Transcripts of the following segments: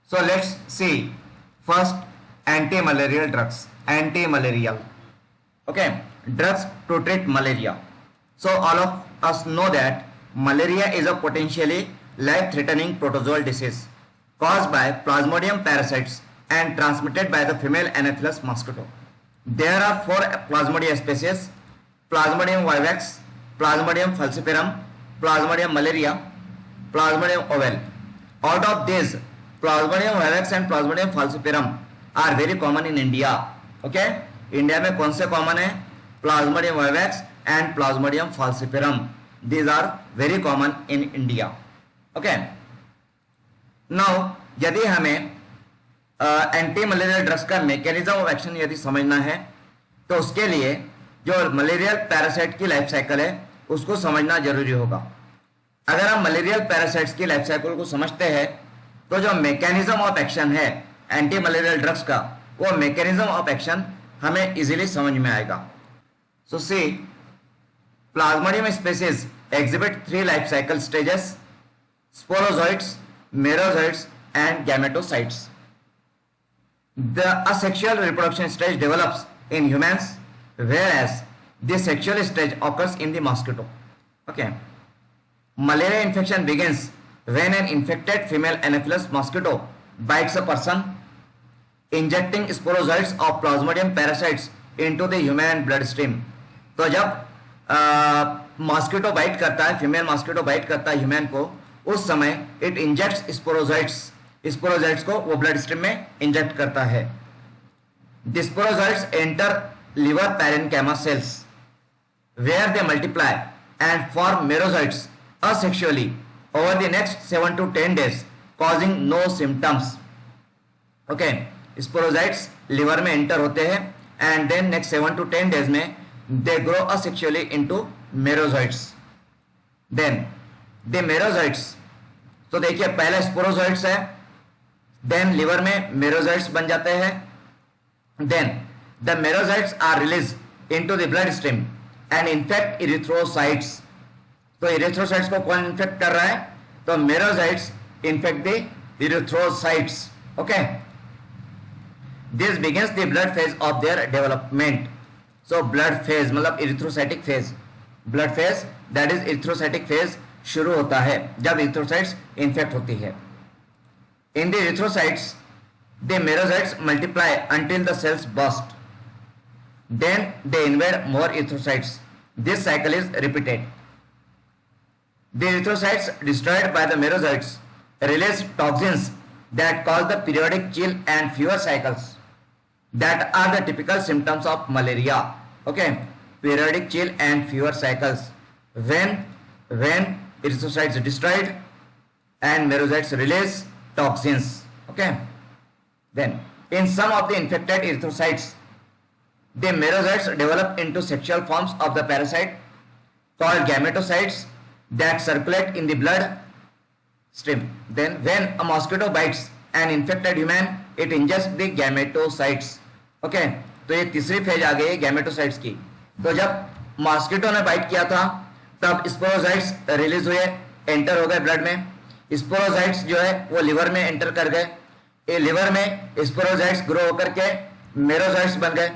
So let's see first anti-malarial drugs. Anti-malarial. Okay, drugs to treat malaria. So all of us know that malaria is a potentially life-threatening protozoal disease caused by Plasmodium parasites and transmitted by the female Anopheles mosquito. There are 4 Plasmodium species: Plasmodium vivax, Plasmodium falciparum, Plasmodium malaria, Plasmodium ovale. Out of these, Plasmodium vivax and Plasmodium falciparum are very common in India. Okay, India में कौन से common है? Plasmodium vivax and Plasmodium falciparum. These are very common in India. Okay. Now, यदि हमें anti malarial drugs का mechanism of action यदि समझना है तो उसके लिए जो मलेरियल पैरासाइट की लाइफ साइकिल है उसको समझना जरूरी होगा. अगर हम मलेरियल पैरासाइट्स की लाइफ साइकिल को समझते हैं तो जो मैकेनिज्म ऑफ एक्शन है एंटी मलेरियल ड्रग्स का, वो मैकेनिज्म ऑफ एक्शन हमें इजीली समझ में आएगा. सो सी, Plasmodium species exhibit 3 life cycle stages: sporozoites, merozoites and gametocytes. The asexual reproduction stage develops in humans, whereas the sexual stage occurs in the mosquito. Okay. Malaria infection begins when an infected female Anopheles mosquito bites a person, injecting sporozoites of Plasmodium parasites into the human bloodstream. तो जब mosquito bite करता है, female mosquito bite करता है human को, उस समय it injects sporozoites को वो ब्लड स्ट्रीम में इंजेक्ट करता है. The sporozoites enter liver parenchyma cells where they multiply and form merozoites asexually over the next 7 to 10 days, causing no symptoms. Okay, sporozoites liver में enter होते हैं and then next 7 to 10 days में they grow asexually into merozoites. Then the merozoites, तो देखिए पहले sporozoites है, then liver में merozoites बन जाते हैं, then the merozoites are released into the blood stream and infect erythrocytes. तो इरिथ्रोसाइट्स को कौन इन्फेक्ट कर रहा है? तो merozoites infect the erythrocytes. Okay, this begins the blood phase of their development. So blood phase मतलब erythrocytic phase, blood phase that is erythrocytic phase शुरू होता है जब इरिथ्रोसाइट्स इन्फेक्ट होती है. In the erythrocytes the merozoites multiply until the cells burst, then they invade more erythrocytes. This cycle is repeated. The erythrocytes destroyed by the merozoites release toxins that cause the periodic chill and fever cycles that are the typical symptoms of malaria. Okay, periodic chill and fever cycles when erythrocytes destroyed and merozoites release toxins. Okay, then in some of the infected erythrocytes the merozoites develop into sexual forms of the parasite called gametocytes that circulate in the blood stream. Then when a mosquito bites an infected human, it ingests the gametocytes. Okay, तो ये तीसरी phase आ गई gametocytes की. तो जब mosquito ने bite किया था तब स्पोरोजाइट्स रिलीज हुए, एंटर हो गए ब्लड में. स्पोरोजाइट्स जो है वो लिवर में एंटर कर गए. ये लिवर में स्पोरोजाइट्स ग्रो होकर के मेरोजाइट्स बन गए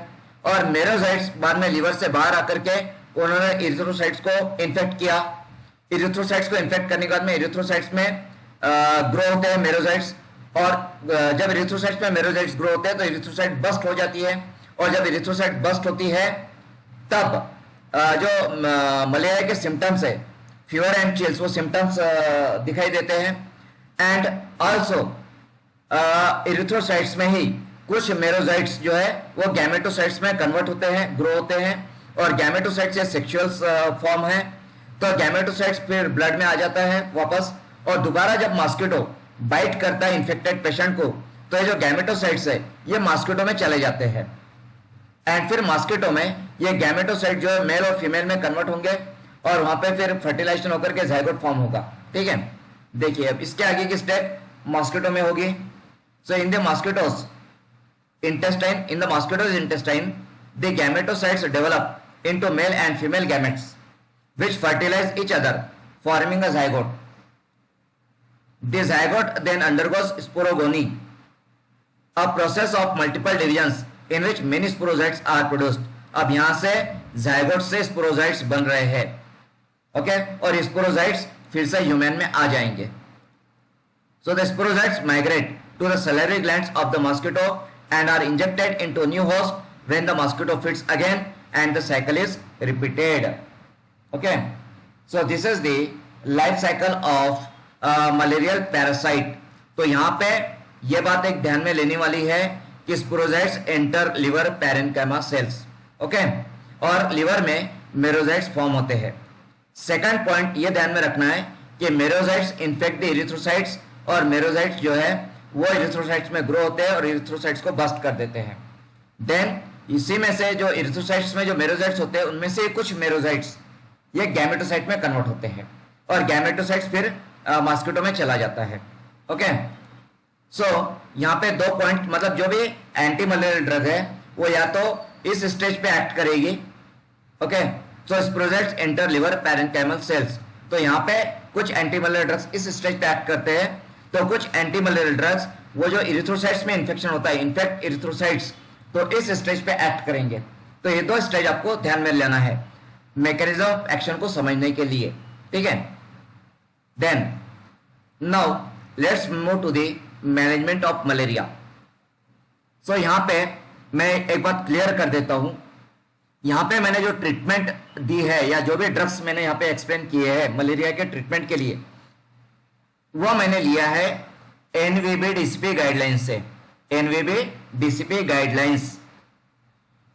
और मेरोजाइट्स बाद में लिवर से बाहर आकर के उन्होंने इरिथ्रोसाइट्स को इन्फेक्ट किया. इरिथ्रोसाइट्स को इन्फेक्ट करने के बाद में इरिथ्रोसाइट्स में ग्रो होते हैं मेरोजाइट्स, और जब इरिथ्रोसाइट्स में मेरोजाइट्स ग्रो होते हैं तो इरिथ्रोसाइट बस्ट हो जाती है, और जब इरिथ्रोसाइट बस्ट होती है तब जो मलेरिया के सिम्टम्स है, फीवर एंड चिल्स, वो सिम्टम्स दिखाई देते हैं. एंड आल्सो इरिथ्रोसाइट्स में ही कुछ मेरोजाइट्स जो है वो गैमेटोसाइट्स में कन्वर्ट होते हैं, ग्रो होते हैं, और गैमेटोसाइट्स ये सेक्सुअल फॉर्म है. तो गैमेटोसाइट्स फिर ब्लड में आ जाता है वापस, और दोबारा जब मॉस्किटो बाइट करता है इन्फेक्टेड पेशेंट को तो ये जो गैमेटोसाइट्स है ये मॉस्किटो में चले जाते हैं, एंड फिर मॉस्किटो में ये गैमेटोसाइट जो है मेल और फीमेल में कन्वर्ट होंगे और वहां पे फिर फर्टिलाइजेशन होकर के जाइगोट फॉर्म होगा. ठीक है, देखिए अब इसके आगे की स्टेप मॉस्किटो में होगी. So in the mosquito's intestine, in the mosquito's intestine the gametocytes develop into male and female gametes which fertilize each other forming a zygote. The zygote then undergoes sporogony, a process of multiple divisions in which many sporozoites are produced. अब यहां से zygote से sporozoites बन रहे हैं, okay, और sporozoites फिर से ह्यूमन में आ जाएंगे. So the sporozoites migrate to the salivary glands of the mosquito and are injected into new host when the mosquito feeds again and the cycle is repeated. Okay, so this is the life cycle of malarial parasite. तो यहाँ पे ये बात एक ध्यान में लेने वाली है कि sporozoites enter liver parenchyma cells, okay, और लिवर में मेरोजाइट्स फॉर्म होते हैं. सेकंड पॉइंट ये ध्यान में रखना है कि मेरोजाइट्स इन्फेक्ट द इरिथ्रोसाइट्स, और मेरोजाइट्स जो है वो इरिथ्रोसाइट्स में ग्रो होते हैं और इरिथ्रोसाइट्स को बस्ट कर देते हैं. देन इसी में से जो इरिथ्रोसाइट्स में जो मेरोजाइट्स होते हैं उनमें से कुछ मेरोजाइट्स ये गैमेटोसाइट में कन्वर्ट होते हैं और गैमेटोसाइट्स फिर मॉस्किटो में चला जाता है. ओके, सो यहाँ पे 2 पॉइंट, मतलब जो भी एंटी मलेरियल ड्रग है वो या तो इस स्टेज पे एक्ट करेगी, ओके, सो sporozoites enter liver parenchymal sales. तो यहाँ पे कुछ एंटी मलेरियल ड्रग्स इस स्टेज पे एक्ट करते हैं, तो कुछ एंटी मलेरियल ड्रग्स वो जो इरिथ्रोसाइट्स में इन्फेक्शन होता है, इनफेक्ट इरिथ्रोसाइट्स, तो इस स्टेज पे एक्ट करेंगे. तो ये 2 स्टेज आपको ध्यान में लेना है मैकेनिज्म ऑफ एक्शन को समझने के लिए, ठीक है. Then now let's move to the management of malaria. So यहाँ पे मैं एक बात क्लियर कर देता हूं. यहाँ पे मैंने जो ट्रीटमेंट दी है या जो भी ड्रग्स मैंने यहाँ पे एक्सप्लेन किए हैं मलेरिया के ट्रीटमेंट के लिए, वो मैंने लिया है एनवीबी डीसीपी गाइडलाइंस से. NVB DCP guidelines,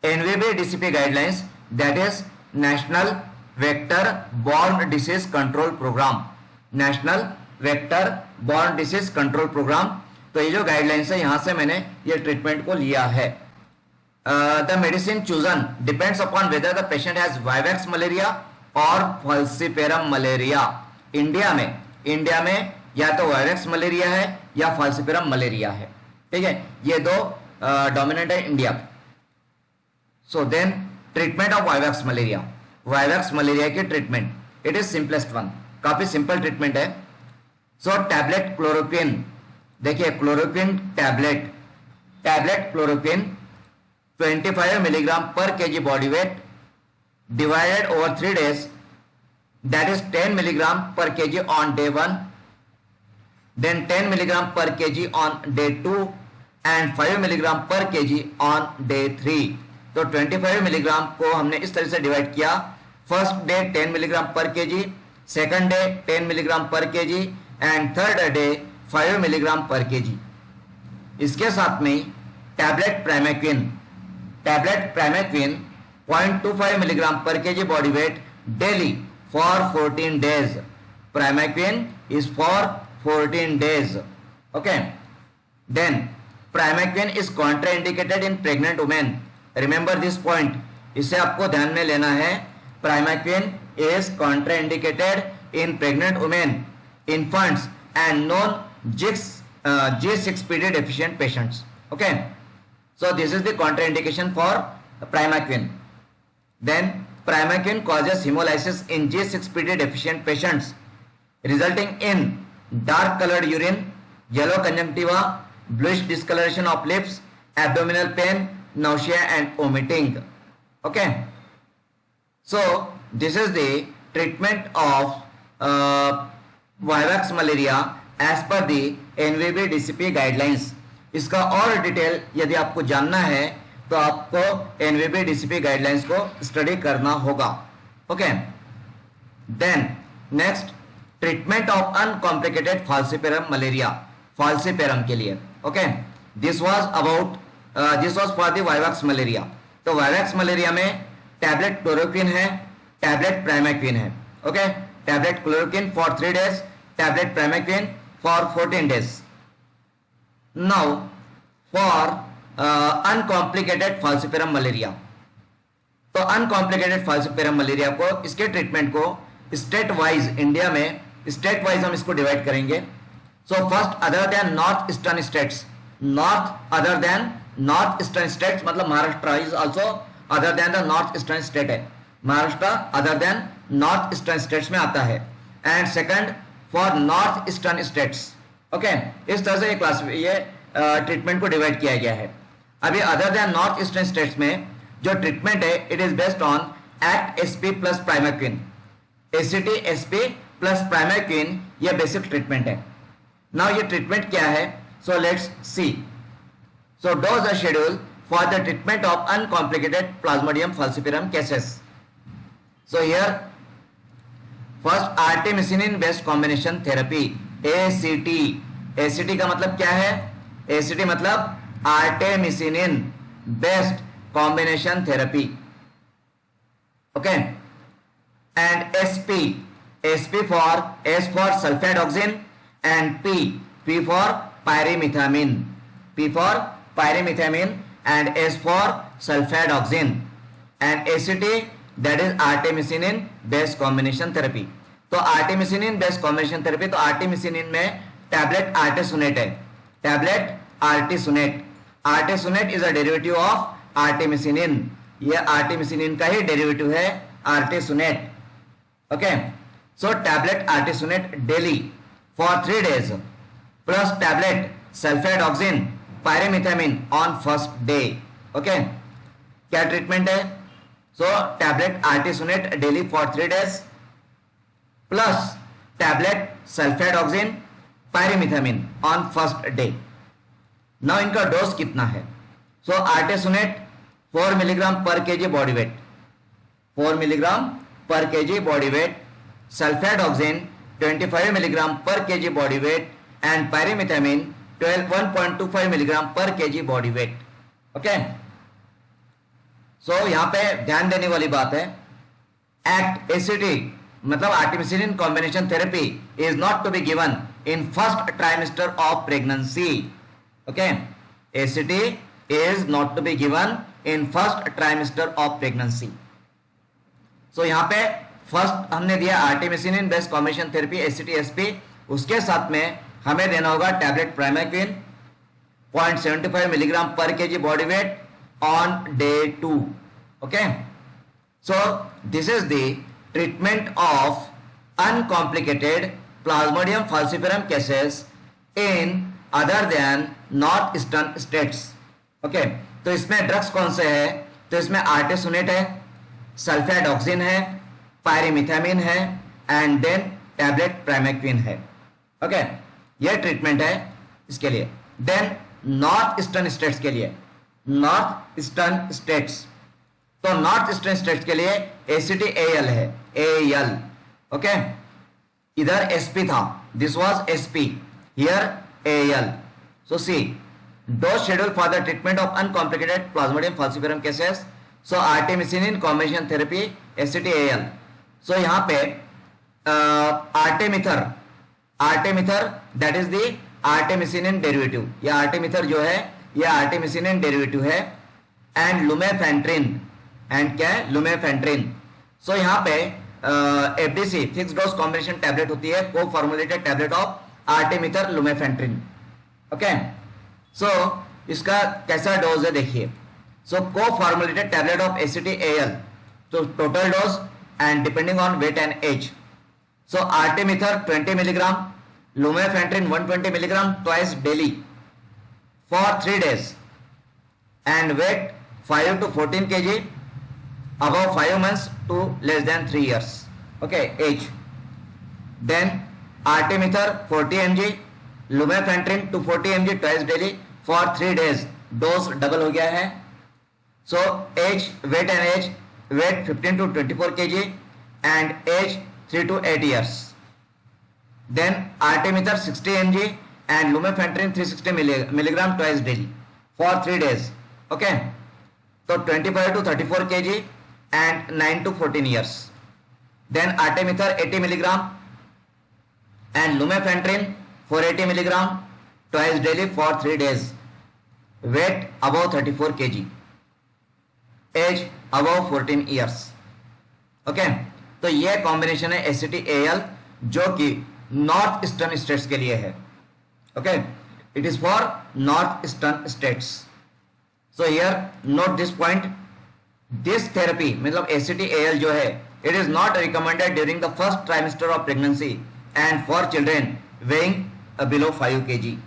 NVB DCP guidelines, that is national vector borne disease control programme, national vector borne disease control programme. तो ये जो गाइडलाइंस है यहां से मैंने ये ट्रीटमेंट को लिया है. The medicine chosen depends upon whether the patient has vivax malaria और फाल्सिपेरम मलेरिया. इंडिया में या तो वाइवैक्स मलेरिया है या फाल्सिपेरम मलेरिया है, ठीक है, ये 2 डोमिनेंट है India. So then treatment of vivax malaria, vivax malaria की treatment, it is simplest one, काफी सिंपल ट्रीटमेंट है. सो टैबलेट क्लोरोक्विन, देखिए chloroquine tablet chloroquine 25 milligram per KG body weight divided over 3 days, that is 10 milligram per kg on day 1, then 10 milligram per kg on day 2 and 5 milligram per kg on day 3. तो 25 milligram को हमने इस तरह से divide किया. First day 10 milligram per KG, second day 10 milligram per KG and third day 5 milligram per KG. इसके साथ में tablet primaquine 0.25 milligram per KG body weight daily for 14 days. Primaquine is for 14 days. Okay, then primaquine is contraindicated in pregnant women. Remember this point, इसे आपको ध्यान में लेना है. Primaquine is contraindicated in pregnant women, infants and non G6PD deficient patients. Okay, so this is the contraindication for primaquine. Then primaquine causes hemolysis in G6PD deficient patients, resulting in dark colored urine, yellow conjunctiva, bluish discoloration of lips, abdominal pain, nausea and vomiting. Okay, so this is the treatment of vivax malaria as per the NVB DCP guidelines. इसका और detail यदि आपको जानना है तो आपको NVB DCP guidelines को study करना होगा. Okay, then next treatment of uncomplicated falciparum malaria, falciparum के लिए. Okay, this was for the vivax malaria. तो वाइवैक्स मलेरिया में टैबलेट क्लोरोक्विन है, टैबलेट प्राइमेक्विन है. Okay, tablet chloroquine for 3 days, tablet primaquine for 14 days. Now for uncomplicated falciparum malaria. तो uncomplicated falciparum malaria को, इसके treatment को state wise, India में state wise हम इसको डिवाइड करेंगे. So first, other than north eastern states. Other than north eastern states मतलब Maharashtra is also other than the north eastern state है. Maharashtra other than north eastern states में आता है. And second for north eastern states, okay, इस तरह से ये treatment को डिवाइड किया गया है। अभी other than north eastern states में जो ट्रीटमेंट है it is based on ACT SP plus primaquine, ACT SP plus primaquine, ये बेसिक ट्रीटमेंट है। नाउ ये ट्रीटमेंट क्या है, so let's see. So dose or schedule for the treatment of uncomplicated plasmodium falciparum cases. So here first artemisinin based combination therapy, ACT. ACT का मतलब क्या है, ACT मतलब artemisinin based combination therapy, okay. And SP, SP for S for sulfadoxine and P for pyrimethamine, P for pyrimethamine and S for sulfadoxine, and ACT that is artemisinin based combination therapy. तो artemisinin based combination therapy, तो artemisinin में tablet artesunate है, tablet artesunate. Artesunate is a derivative of artemisinin, ये artemisinin का ही derivative है artesunate, okay. So tablet artesunate daily for 3 days plus tablet sulfadoxine pyrimethamine on first day, okay. क्या treatment है, so tablet artesunate daily for 3 days plus tablet sulfadoxine pyrimethamine on first day. Now इनका dose कितना है, so artesunate 4 milligram per KG body weight, 4 milligram per KG body weight, sulfadoxine 25 milligram per KG body weight and pyrimethamine 1.25 milligram per KG body weight, okay. So यहां पे ध्यान देने वाली बात है, एक्ट एसीटी मतलब artemisinin combination therapy is not to be given in first trimester of pregnancy, okay. ACT is not to be given in first trimester of pregnancy. So यहां पे फर्स्ट हमने दिया artemisinin based combination therapy ACT SP, उसके साथ में हमें देना होगा tablet primaquine 0.75 milligram per KG body weight on day 2, okay. So this is the treatment of uncomplicated plasmodium falciparum cases in other than north eastern states, okay. तो इसमें drugs कौन से है, तो इसमें आर्टेसुनेट है, सल्फेडॉक्सिन है, पायरिमिथामिन है एंड देन टैबलेट प्राइमरक्विन है, ओके। ये ट्रीटमेंट है इसके लिए। देन नॉर्थ ईस्टर्न स्टेट्स के लिए, नॉर्थ ईस्टर्न स्टेट्स, तो नॉर्थ ईस्टर्न स्टेट्स के लिए एसीटी एएल है, एएल, ओके। इधर एसपी था, this was SP, here AL. So see dose schedule for the treatment of uncomplicated plasmodium falciparum cases, so artemisinin combination therapy ACT AL. So यहां पे artemether, artemether that is the artemisinin derivative, ये artemether जो है ये artemisinin derivative है, and lumefantrine, and क्या है, lumefantrine. So यहां पे FDC fix dose combination tablet होती है, coformulated tablet of artemether lumefantrine, okay. So इसका कैसा डोज है देखिए, so coformulated tablet of ACT AL, तो total dose and depending on weight and age. So artemether 20 milligram, lumefantrine 120 milligram twice daily for 3 days and weight 5 to 14 kg above 5 months to less than 3 years, okay, age. Then artemether 40 mg, lumefantrine 240 mg twice daily for 3 days, dose double हो गया है। So age, weight and age, weight 15 to 24 kg and age 3 to 8 years. Then artemether 60 mg and lumefantrine 360 milligram twice daily for 3 days, okay. So 25 to 34 kg and 9 to 14 years. Then artemether 80 milligram and lumefantrine 480 milligram twice daily for 3 days, weight above 34 kg, age above 14 years, okay. तो ये combination है ACT AL जो कि north eastern states के लिए है, okay. It is for north eastern states. So here note this point, this therapy मतलब ACT AL जो है it is not recommended during the first trimester of pregnancy and for children weighing below 5 kg.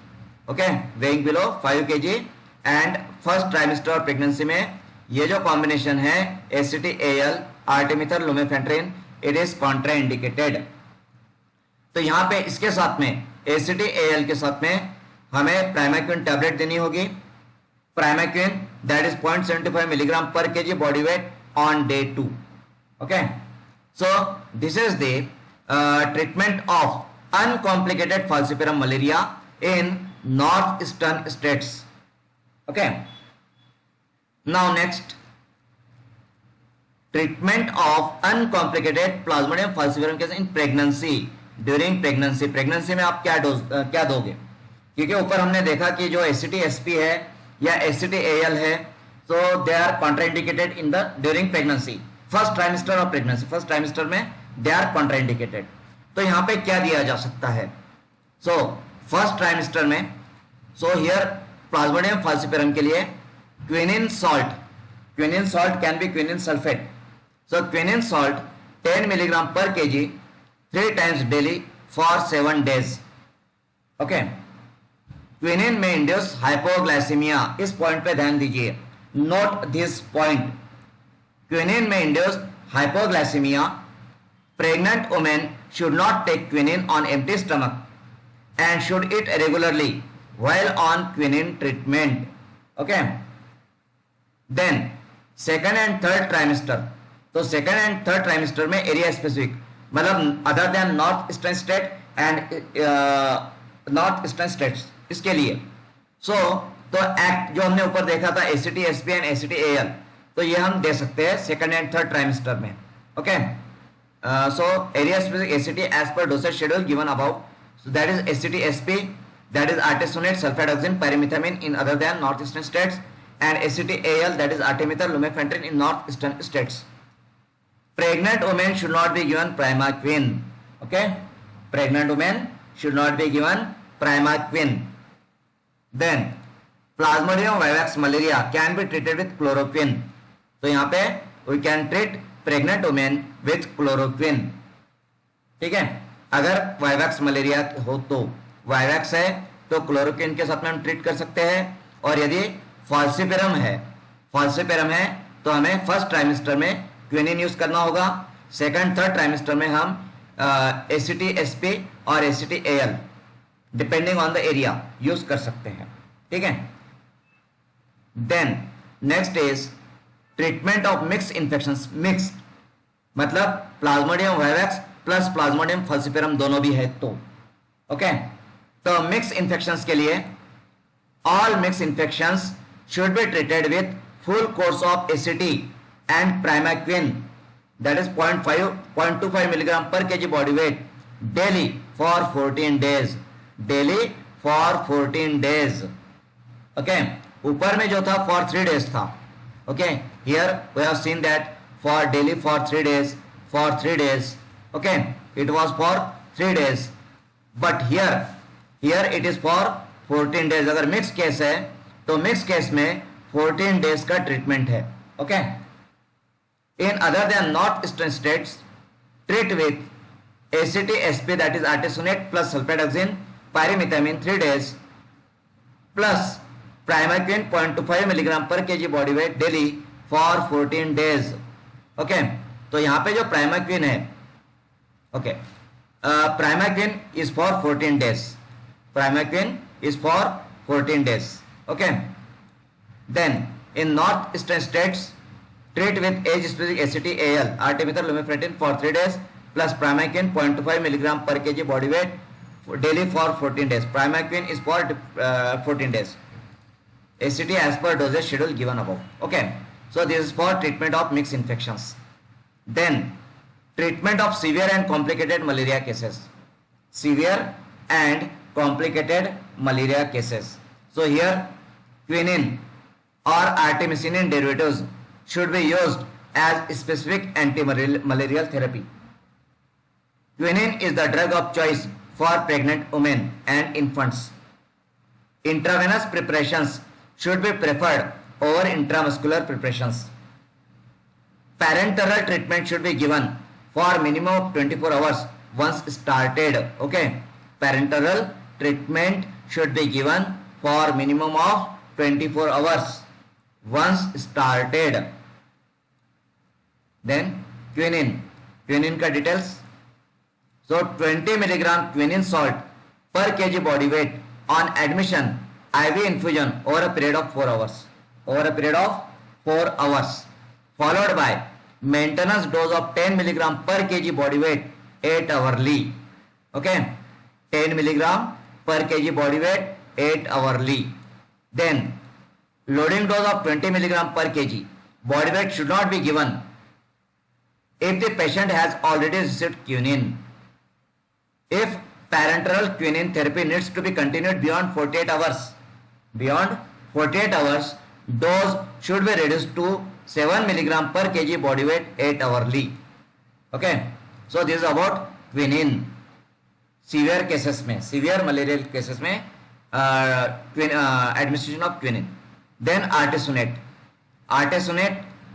Okay, weighing below 5 kg and first trimester और pregnancy में ये जो combination है ACT-AL artemether lumefantrine it is contraindicated. तो यहाँ पे इसके साथ में ACT-AL के साथ में हमें प्राइमाक्विन टैबलेट देनी होगी. Primaquine that is 0.75 milligram per kg body weight on day 2. Okay, so this is the treatment of uncomplicated falciparum malaria in northeastern states. Okay, now next, treatment of uncomplicated plasmodium falciparum case in pregnancy. During pregnancy, pregnancy में आप क्या दोगे, क्योंकि ऊपर हमने देखा कि जो ACT-SP है या ACT-AL है, so they are contraindicated in the during pregnancy. First trimester of pregnancy, first trimester में दे आर कॉन्ट्राइंडिकेटेड. तो यहाँ पे क्या दिया जा सकता है? सो फर्स्ट ट्राइमेस्टर में, सो हियर प्लाज्मोडियम फाल्सिपेरम के लिए quinine salt can be quinine sulphate. So quinine salt 10 milligram per KG 3 times daily for 7 days. Okay, quinine में इंड्यूस हाइपोग्लाइसीमिया. इस पॉइंट पे ध्यान दीजिए, note this point. Quinine may induce hypoglycemia. Pregnant women should not take quinine on empty stomach and should eat regularly while on quinine treatment. Okay. Then second and third trimester. तो second and third trimester में area specific, मतलब other than north eastern state and north eastern states, इसके लिए. So तो act जो हमने ऊपर देखा था ACT-SP and ACT-AL, तो ये हम दे सकते हैं सेकंड एंड थर्ड ट्राइमेस्टर में. Okay, so area specific ACT as per dosage schedule given about. So that is ACT-SP, that is artesunate sulfadoxine pyrimethamine in other than north eastern states, and ACT-AL that is artemether lumefantrine in north eastern states. Pregnant women should not be given primaquine. Okay, pregnant women should not be given primaquine. Then plasmodium vivax malaria can be treated with chloroquine. तो यहाँ पे we can treat pregnant women with chloroquine. ठीक है, अगर vivax malaria हो तो, vivax है तो क्लोरोक्विन के साथ में हम ट्रीट कर सकते हैं. और यदि फाल्सिपेरम है तो हमें फर्स्ट ट्राइमेस्टर में क्विनिन यूज करना होगा. सेकंड थर्ड ट्राइमेस्टर में हम ACT-SP और ACT-AL depending on the area use कर सकते हैं. ठीक है. Then next is treatment of mix infections. Mix मतलब plasmodium vivax plus plasmodium falciparum दोनों भी है तो. ओके, तो मिक्स इन्फेक्शंस के लिए all mix infections should be treated with full course of ACT and primaquine, that is 0.25 milligram per KG body weight daily for 14 days. Daily for 14 days. Okay, ऊपर में जो था फॉर 3 days था. Okay, here we have seen that for daily for 3 days, for 3 days. Okay, it was for 3 days, but here it is for 14 days. अगर mix case है तो mix case में 14 days का ट्रीटमेंट है. Okay, in other than north eastern states, treat with ACT-SP that is artesunate plus sulfadoxine pyrimethamine 3 days plus primaquine 0.25 milligram per KG body weight daily for 14 days. Okay, तो यहाँ पे जो primaquine है, okay, primaquine is for 14 days. Primaquine is for 14 days. Okay, then in north eastern states treat with age specific ACT-AL artemether lumefantrine for 3 days plus primaquine 0.25 milligram per KG body weight daily for 14 days. Primaquine is for 14 days. ACT as per dosage schedule given above. Okay, so this is for treatment of mixed infections. Then treatment of severe and complicated malaria cases. Severe and complicated malaria cases. So here quinine or artemisinin derivatives should be used as specific anti-malarial therapy. Quinine is the drug of choice for pregnant women and infants. Intravenous preparations should be preferred over intramuscular preparations. Parenteral treatment should be given for minimum of 24 hours once started. Okay, parenteral treatment should be given for minimum of 24 hours once started. Then quinine का details. So 20 milligram quinine salt per kg body weight on admission, IV infusion over a period of 4 hours. Followed by maintenance dose of 10 milligram per kg body weight 8 hourly. Okay, 10 milligram per kg body weight 8 hourly. Then loading dose of 20 milligram per kg body weight should not be given if the patient has already received quinine. If parenteral quinine therapy needs to be continued beyond 48 hours, dose should be reduced to 7 milligram per kg body weight 8 hourly. Okay, so this is about quinine. Severe malarial cases में administration of quinine. Then artesunate,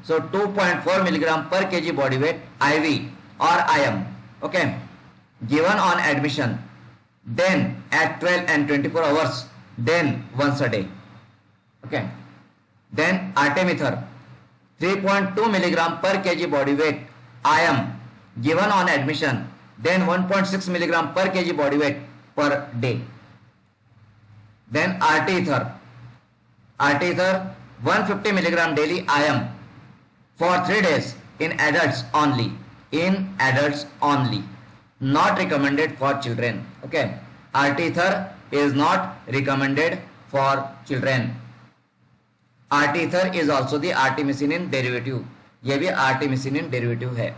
so 2.4 milligram per kg body weight IV or IM, okay, given on admission, then at 12 and 24 hours, then once a day. Okay, then artemether 3.2 milligram per kg body weight IM given on admission, then 1.6 milligram per kg body weight per day. Then artemether 150 milligram daily IM for 3 days in adults only, not recommended for children. Okay, artemether is not recommended for children. Artemether is also the artemisinin derivative, ये भी artemisinin derivative है.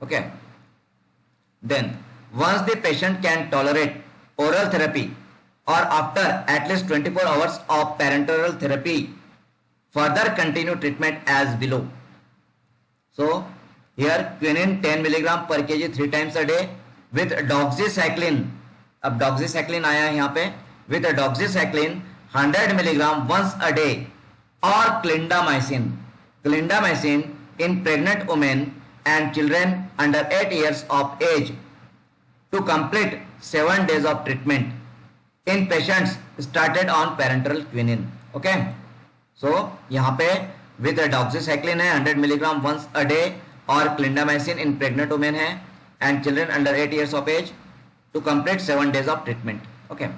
Okay, then once the patient can tolerate oral therapy or after at least 24 hours of parenteral therapy, further continue treatment as below. So here quinine 10 milligram per kg 3 times a day with doxycycline. अब doxycycline आया है यहाँ पे. With doxycycline 100 milligram once a day or clindamycin in pregnant women and children under 8 years of age to complete 7 days of treatment in patients started on parenteral quinine. Okay, so यहाँ पे with doxycycline है 100 milligram once a day और clindamycin in pregnant women है and children under 8 years of age to complete 7 days of treatment. Okay,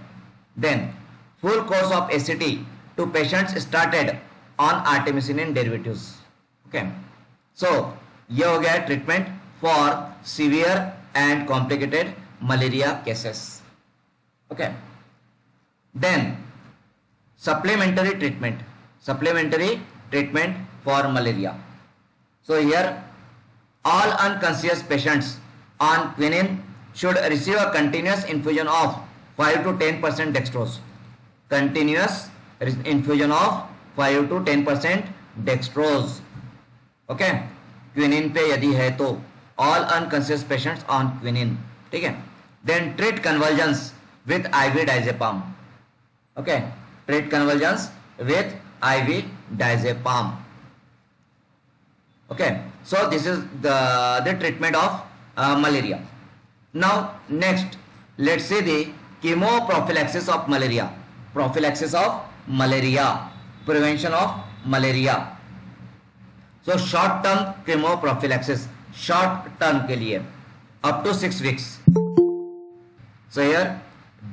then full course of ACT to patients started on artemisinin derivatives. Okay, so ये हो गया treatment for severe and complicated malaria cases. Okay, then supplementary treatment for malaria. So here all unconscious patients on quinine should receive a continuous infusion of 5 to 10% dextrose. Continuous infusion of 5 to 10% dextrose. Okay, quinine पे यदि है तो all unconscious patients on quinine. ठीक है. Then treat convulsions with IV diazepam. Okay, treat convulsions with IV diazepam. Okay, so this is the treatment of malaria. Now next, let's see the chemoprophylaxis of malaria. Prophylaxis of malaria, prevention of malaria. So short term chemoprophylaxis, short term के लिए up to 6 weeks. So here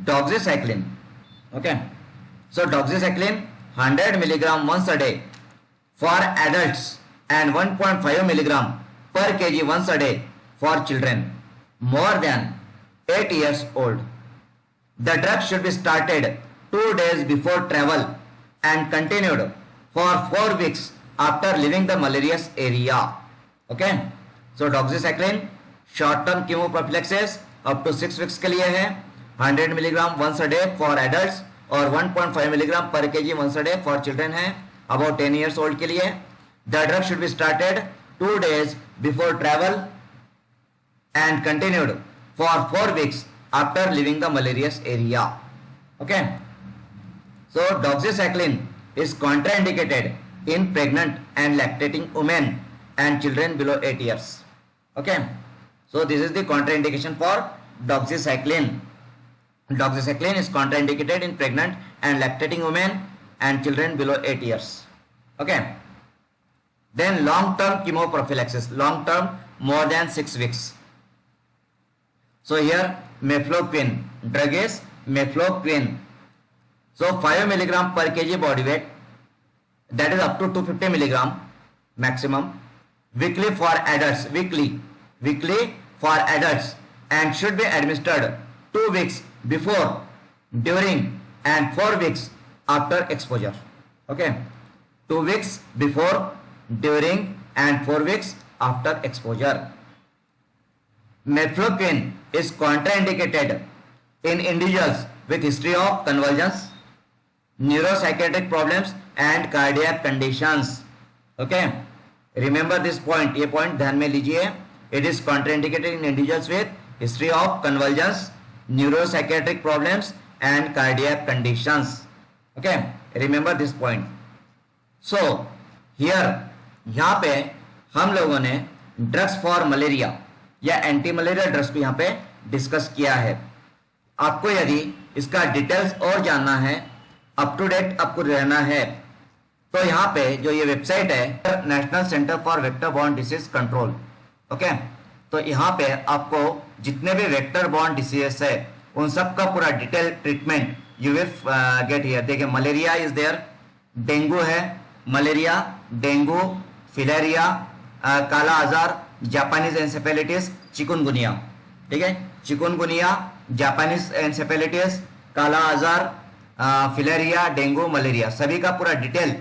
doxycycline. Okay, so doxycycline 100 milligram once a day for adults and 1.5 milligram per kg once a day for children more than 8 years old. The drug should be started 2 days before travel and continued for 4 weeks after leaving the malarious area. Okay, so doxycycline short term chemoprophylaxis up to 6 weeks के लिए है, 100 milligram once a day for adults और 1.5 milligram per kg once a day for children है about 10 years old के लिए. The drug should be started 2 days before travel and continued for 4 weeks after leaving the malarious area. Okay, so doxycycline is contraindicated in pregnant and lactating women and children below 8 years. Okay, so this is the contraindication for doxycycline. Doxycycline is contraindicated in pregnant and lactating women and children below 8 years. Okay. Then long-term chemoprophylaxis, long-term more than 6 weeks. So here mefloquine, drug is mefloquine. So 5 milligram per kg body weight, that is up to 250 milligram maximum, weekly for adults, weekly for adults, and should be administered 2 weeks before, during and 4 weeks after exposure. Okay, 2 weeks before, during and 4 weeks after exposure. Mefloquine is contraindicated in individuals with history of convulsions, neuropsychiatric problems and cardiac conditions. Okay, remember this point, ये point ध्यान में लीजिए. It is contraindicated in individuals with history of convulsions, neuropsychiatric problems and cardiac conditions. Okay, remember this point. So here, यहाँ पे हम लोगों ने drugs for malaria या एंटी मलेरिया ड्रग्स भी यहाँ पे डिस्कस किया है. आपको यदि इसका डिटेल्स और जानना है, अप टू डेट आपको रहना है, तो यहाँ पे जो ये वेबसाइट है national centre for vector borne disease control. Okay, तो यहाँ पे आपको जितने भी वेक्टर बॉर्न डिसीजेस है उन सब का पूरा detail treatment you will get here. देखिए मलेरिया इज देयर, डेंगू है, मलेरिया, डेंगू, फिलेरिया, काला आजार, जापानीज एन्सेफेलिटिस, चिकुनगुनिया. ठीक है, चिकुनगुनिया, जापानीज एन्सेफेलिटिस, काला आजार, फिलेरिया, डेंगू, मलेरिया, सभी का पूरा डिटेल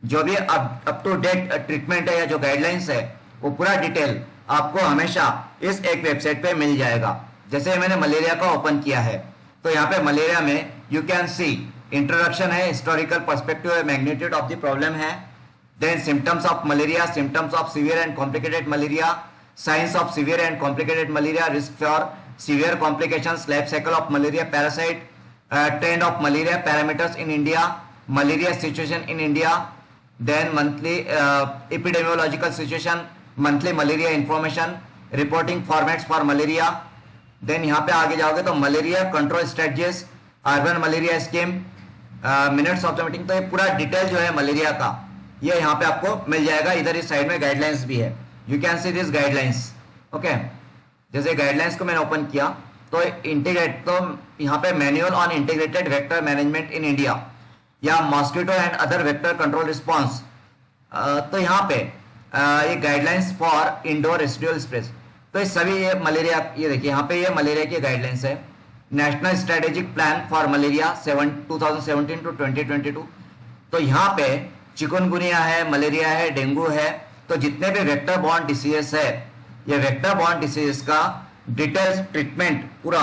जो भी अप टू डेट ट्रीटमेंट है या जो गाइडलाइंस है वो पूरा डिटेल आपको हमेशा इस एक वेबसाइट पे मिल जाएगा. जैसे मैंने मलेरिया का ओपन किया है तो यहाँ पे मलेरिया में यू कैन सी इंट्रोडक्शन है, हिस्टोरिकल पर्सपेक्टिव है, मैग्नीट्यूड ऑफ द प्रॉब्लम है, then symptoms of malaria, symptoms of severe and complicated malaria, signs of severe and complicated malaria, risk for severe complications, life cycle of malaria, parasite, trend of malaria, parameters in India, malaria situation in India, then monthly epidemiological situation, monthly malaria information, reporting formats for malaria. Then यहाँ पे आगे जाओगे तो malaria control strategies, urban malaria scheme, minutes of the meeting. तो ये पूरा detail जो है मलेरिया का ये यहाँ पे आपको मिल जाएगा. इधर इस साइड में गाइडलाइंस भी है, you can see this guidelines. Okay, जैसे गाइडलाइंस को मैंने ओपन किया तो इंटीग्रेट, तो यहाँ पे manual on integrated vector management in India या mosquito and other vector control response. तो यहाँ पे ये guidelines for indoor residual sprays. तो ये सभी ये मलेरिया, ये देखिए यहाँ पे ये मलेरिया की गाइडलाइंस है. National strategic plan for malaria 2017 to 2022. तो यहाँ पे चिकुनगुनिया है, मलेरिया है, डेंगू है. तो जितने भी वेक्टर बॉर्न डिसीजेस है, ये वेक्टर बॉर्न डिसीजेस का डिटेल्स ट्रीटमेंट पूरा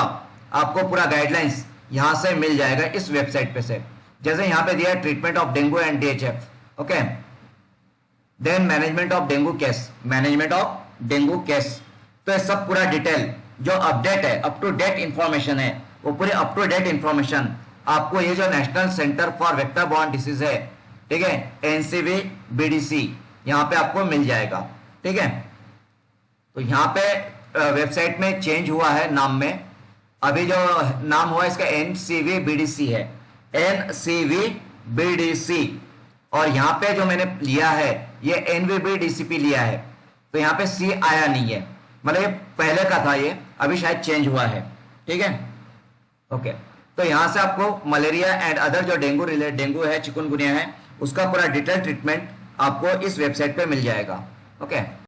आपको पूरा गाइडलाइंस यहाँ से मिल जाएगा इस वेबसाइट पे से. जैसे यहाँ पे दिया है treatment of dengue and DHF. Okay, then management of dengue case, management of dengue case. तो ये सब पूरा डिटेल जो अपडेट है, अप टू डेट इंफॉर्मेशन है, वो पूरी अप टू डेट इंफॉर्मेशन आपको ये जो national centre for vector borne disease है, ठीक है, NCV BDC, यहाँ पे आपको मिल जाएगा. ठीक है, तो यहाँ पे वेबसाइट में चेंज हुआ है नाम में. अभी जो नाम हुआ इसका NCV BDC है, NCV BDC. और यहाँ पे जो मैंने लिया है ये NVB DCP लिया है. तो यहाँ पे C आया नहीं है, मतलब ये पहले का था, ये अभी शायद चेंज हुआ है. ठीक है, ओके. तो यहाँ से आपको मलेरिया एंड अदर जो डेंगू है, चिकुनगुनिया है, उसका पूरा डिटेल ट्रीटमेंट आपको इस वेबसाइट पे मिल जाएगा. ओके.